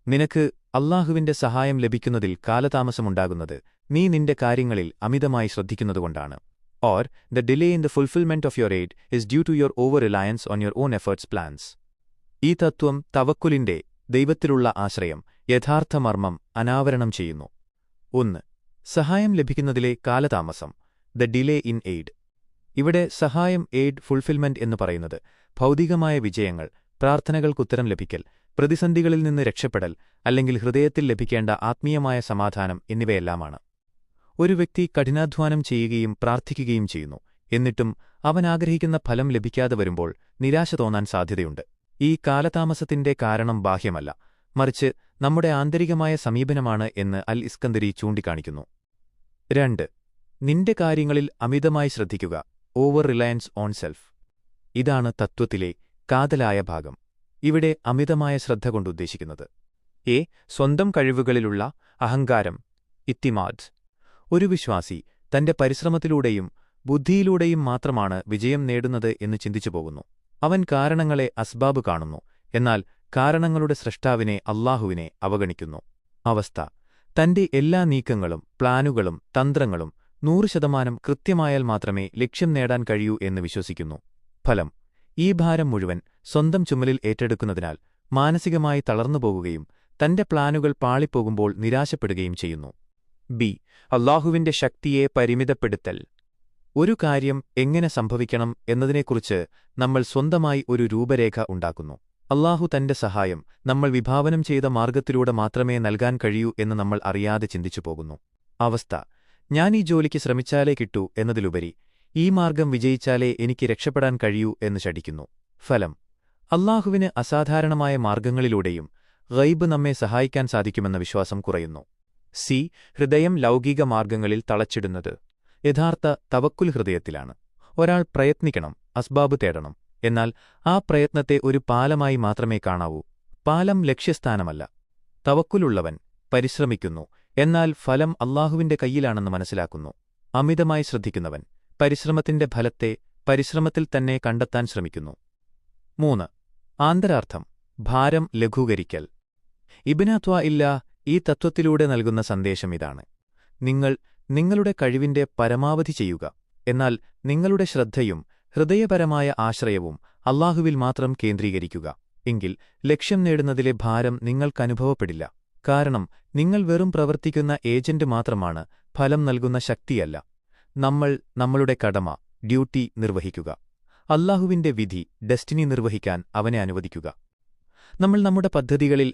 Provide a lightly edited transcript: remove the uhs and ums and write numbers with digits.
നിനക്ക് അല്ലാഹുവിന്റെ സഹായം ലഭിക്കുന്നതിൽ കാലതാമസമുണ്ടാകുന്നത് നീ നിന്റെ കാര്യങ്ങളിൽ അമിതമായി ശ്രദ്ധിക്കുന്നതുകൊണ്ടാണ്. Or the delay in the fulfilment of your aid is due to your over reliance on your own efforts plans. ഈ തത്വം തവക്കുലിന്റെ ദൈവത്തിലുള്ള ആശ്രയം യഥാർത്ഥ മർമ്മം അനാവരണം ചെയ്യുന്നു. 1. സഹായം ലഭിക്കുന്നതിലെ കാലതാമസം, ദ ഡിലേ ഇൻ എയ്ഡ്. ഇവിടെ സഹായം, എയ്ഡ്, ഫുൾഫിൽമെന്റ് എന്ന് പറയുന്നത് ഭൗതികമായ വിജയങ്ങൾ, പ്രാർത്ഥനകൾക്കുത്തരം ലഭിക്കൽ, പ്രതിസന്ധികളിൽ നിന്ന് രക്ഷപ്പെടൽ, അല്ലെങ്കിൽ ഹൃദയത്തിൽ ലഭിക്കേണ്ട ആത്മീയമായ സമാധാനം എന്നിവയെല്ലാമാണ്. ഒരു വ്യക്തി കഠിനാധ്വാനം ചെയ്യുകയും പ്രാർത്ഥിക്കുകയും ചെയ്യുന്നു, എന്നിട്ടും അവൻ ആഗ്രഹിക്കുന്ന ഫലം ലഭിക്കാതെ വരുമ്പോൾ നിരാശ തോന്നാൻ സാധ്യതയുണ്ട്. ഈ കാലതാമസത്തിന്റെ കാരണം ബാഹ്യമല്ല, മറിച്ച് നമ്മുടെ ആന്തരികമായ സമീപനമാണ് എന്ന് അൽ ഇസ്കന്ദരി ചൂണ്ടിക്കാണിക്കുന്നു. 2. നിന്റെ കാര്യങ്ങളിൽ അമിതമായി ശ്രദ്ധിക്കുക, ഓവർ റിലയൻസ് ഓൺ സെൽഫ്. ഇതാണ് തത്വത്തിലെ കാതലായ ഭാഗം. ഇവിടെ അമിതമായ ശ്രദ്ധ കൊണ്ടുദ്ദേശിക്കുന്നത് സ്വന്തം കഴിവുകളിലുള്ള അഹങ്കാരം, ഇത്തിമാദ്. ഒരു വിശ്വാസി തന്റെ പരിശ്രമത്തിലൂടെയും ബുദ്ധിയിലൂടെയും മാത്രമാണ് വിജയം നേടുന്നത് എന്ന് ചിന്തിച്ചു പോകുന്നു. അവൻ കാരണങ്ങളെ അസ്ബാബ് കാണുന്നു, എന്നാൽ കാരണങ്ങളുടെ സ്രഷ്ടാവിനെ, അല്ലാഹുവിനെ അവഗണിക്കുന്നു. അവസ്ഥ: തന്റെ എല്ലാ നീക്കങ്ങളും പ്ലാനുകളും തന്ത്രങ്ങളും 100% കൃത്യമായാൽ മാത്രമേ ലക്ഷ്യം നേടാൻ കഴിയൂ എന്ന് വിശ്വസിക്കുന്നു. ഫലം: ഈ ഭാരം മുഴുവൻ സ്വന്തം ചുമലിൽ ഏറ്റെടുക്കുന്നതിനാൽ മാനസികമായി തളർന്നുപോകുകയും തന്റെ പ്ലാനുകൾ പാളിപ്പോകുമ്പോൾ നിരാശപ്പെടുകയും ചെയ്യുന്നു. അല്ലാഹുവിന്റെ ശക്തിയെ പരിമിതപ്പെടുത്തൽ. ഒരു കാര്യം എങ്ങനെ സംഭവിക്കണം എന്നതിനെക്കുറിച്ച് നമ്മൾ സ്വന്തമായി ഒരു രൂപരേഖ ഉണ്ടാക്കുന്നു. അല്ലാഹു തന്റെ സഹായം നമ്മൾ വിഭാവനം ചെയ്ത മാർഗ്ഗത്തിലൂടെ മാത്രമേ നൽകാൻ കഴിയൂ എന്ന് നമ്മൾ അറിയാതെ ചിന്തിച്ചു പോകുന്നു. അവസ്ഥ: ഞാൻ ഈ ജോലിക്ക് ശ്രമിച്ചാലേ കിട്ടൂ എന്നതിലുപരി ഈ മാർഗ്ഗം വിജയിച്ചാലേ എനിക്ക് രക്ഷപ്പെടാൻ കഴിയൂ എന്ന് ശഠിക്കുന്നു. ഫലം: അല്ലാഹുവിന് അസാധാരണമായ മാർഗ്ഗങ്ങളിലൂടെയും ഗൈബ് നമ്മെ സഹായിക്കാൻ സാധിക്കുമെന്ന വിശ്വാസം കുറയുന്നു. ഹൃദയം ലൗകിക മാർഗ്ഗങ്ങളിൽ തളച്ചിടുന്നത്. യഥാർത്ഥ തവക്കുൽ ഹൃദയത്തിലാണ്. ഒരാൾ പ്രയത്നിക്കണം, അസ്ബാബ് തേടണം, എന്നാൽ ആ പ്രയത്നത്തെ ഒരു പാലമായി മാത്രമേ കാണാവൂ. പാലം ലക്ഷ്യസ്ഥാനമല്ല. തവക്കുലുള്ളവൻ പരിശ്രമിക്കുന്നു, എന്നാൽ ഫലം അല്ലാഹുവിന്റെ കയ്യിലാണെന്ന് മനസ്സിലാക്കുന്നു. അമിതമായി ശ്രദ്ധിക്കുന്നവൻ പരിശ്രമത്തിന്റെ ഫലത്തെ പരിശ്രമത്തിൽ തന്നെ കണ്ടെത്താൻ ശ്രമിക്കുന്നു. 3. ആന്തരാർത്ഥം, ഭാരം ലഘൂകരിക്കൽ. ഇബ്നു അത്വാഇല്ല ഈ തത്വത്തിലൂടെ നൽകുന്ന സന്ദേശം ഇതാണ്: നിങ്ങൾ നിങ്ങളുടെ കഴിവിന്റെ പരമാവധി ചെയ്യുക, എന്നാൽ നിങ്ങളുടെ ശ്രദ്ധയും ഹൃദയപരമായ ആശ്രയവും അല്ലാഹുവിൽ മാത്രം കേന്ദ്രീകരിക്കുക. എങ്കിൽ ലക്ഷ്യം നേടുന്നതിലെ ഭാരം നിങ്ങൾക്കനുഭവപ്പെടില്ല. കാരണം നിങ്ങൾ വെറും പ്രവർത്തിക്കുന്ന ഏജന്റ് മാത്രമാണ്, ഫലം നൽകുന്ന ശക്തിയല്ല. നമ്മൾ നമ്മളുടെ കടമ, ഡ്യൂട്ടി നിർവഹിക്കുക. അല്ലാഹുവിന്റെ വിധി, ഡെസ്റ്റിനി നിർവഹിക്കാൻ അവനെ അനുവദിക്കുക. നമ്മൾ നമ്മുടെ പദ്ധതികളിൽ